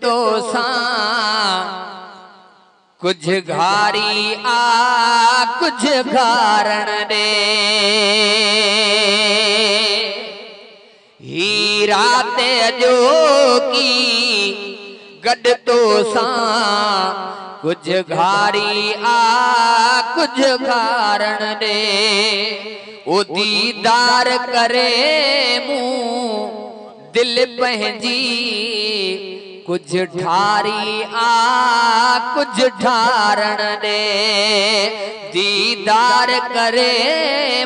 तो सां कुछ घारी आ कुछ घारण दे ही रात जो की गड तो सां कुछ घारी आ कुछ घारण दे ओ दीदार करे मूं दिल पंहिंजी कुछ ठारी आ कुछ ठारण दे दीदार करे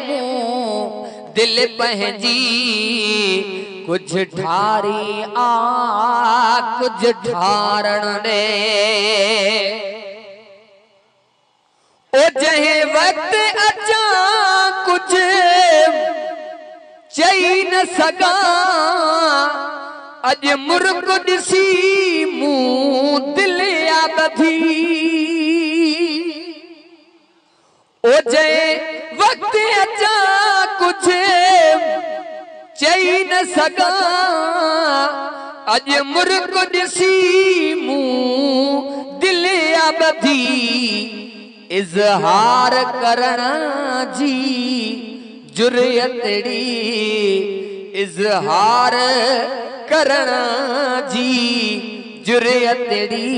मूं दिल पंहिंजी कुछ ठारी आ कुछ ठारण दे ओ जहे वक्त अचा कुछ चई न सगा अज मुर्ग दिसी मूं दिल या बधी ओ जहे वक्त अचा कुछ चई न सगा अज मुर्ग दिसी मूं दिल या बधी इजहार करण जी जुर्यतड़ी इजहार करण जी जुर्यतड़ी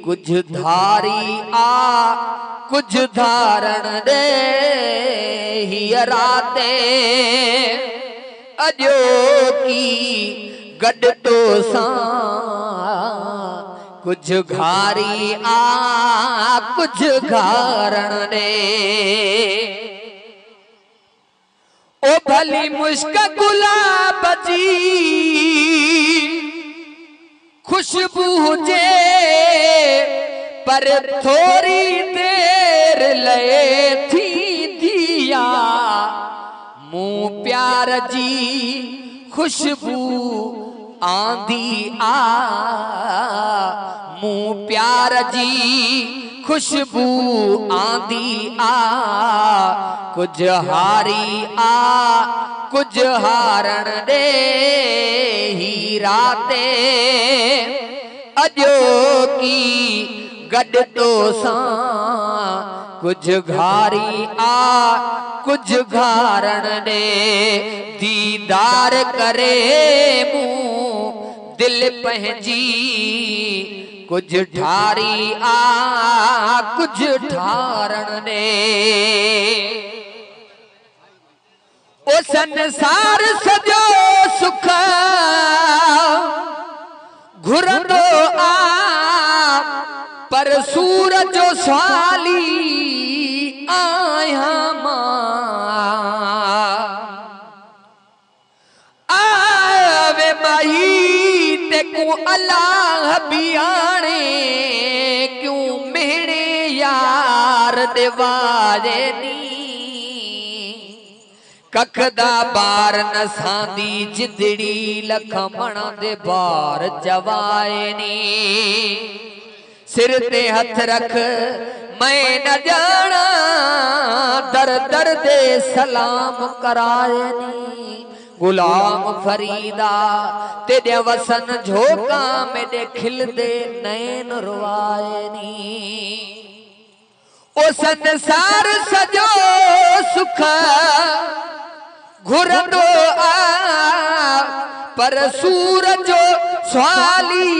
कुछ धारी आ कुछ धारण दे हिय राते अजो की गड तो सां कुछ घारी आ कुछ घारण दे ओ भली मुश्क गुलाब जी खुशबू हुजे पर थोड़ी देर लए थी दिया मुंह प्यार जी खुशबू आंधी आ मुंह प्यार जी खुशबू आंधी आ कुछ हारी आ कुछ हारण दे ही राते अजो की गड तो सां कुछ घारी आ कुछ घारण दे दीदार करे मूं दिल पंहिंजी कुछ ठारी आ कुछ ठारण दे ओ संसार सजो सुख घुरंदो आ पर सूरज जो साली आया मां आवे माही ते को अल्लाह बियाणे क्यों मेरे यार देवाजे नी कखदा बार न सांदी जिदड़ी लखमण दे बार जवाए नी सिर ते हथ रख मैं न जाना दर दर दे सलाम कराए नी गुलाम फरीदा तेरे वसन झोंका मेरे खिल दे नैन रुआए नी ओ संसार सजो सुख घुरंदो आ पर सूरज जो स्वाली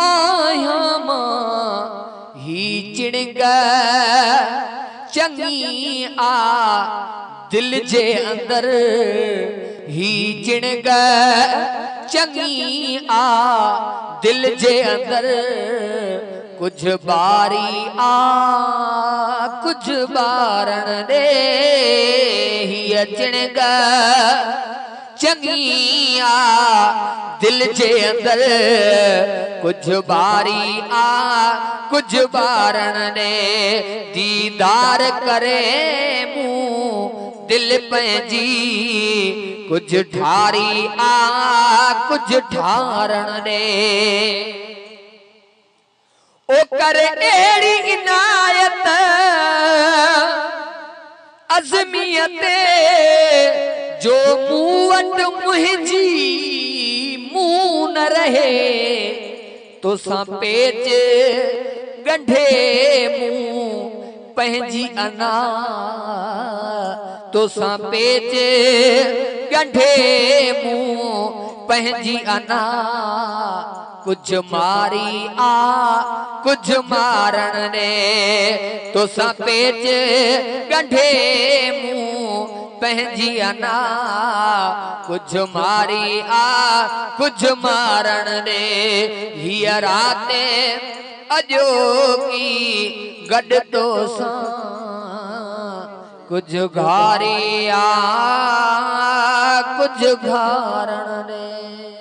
आया मां ही चिणग चंगी आ दिल जे अंदर ही चिणग चंगी आ दिल जे अंदर कुछ बारी आ कुछ बारण दे ही चिणग चंगी आ दिल जे अंदर कुछ बारी आ कुछ बारण दे दीदार करे मूं दिल पंहिंजी कुछ ठारी आ कुछ ठारण दे ओ कर एड़ी इनायत अज़मियत जो मूं वट मुंहिंजी मूं न रहे तो सा पेच गंढे मुंह पंहिंजी अना तो सा पेच गंढे मुंह पंहिंजी अना कुछ मारी आ कुछ मारण ने तो सा पेच गंढे मुंह पंहिंजी अना कुछ मारी आ कुछ मारण ने हिय रात अजो की गड तो सा कुछ घारी आ कुछ घारण ने।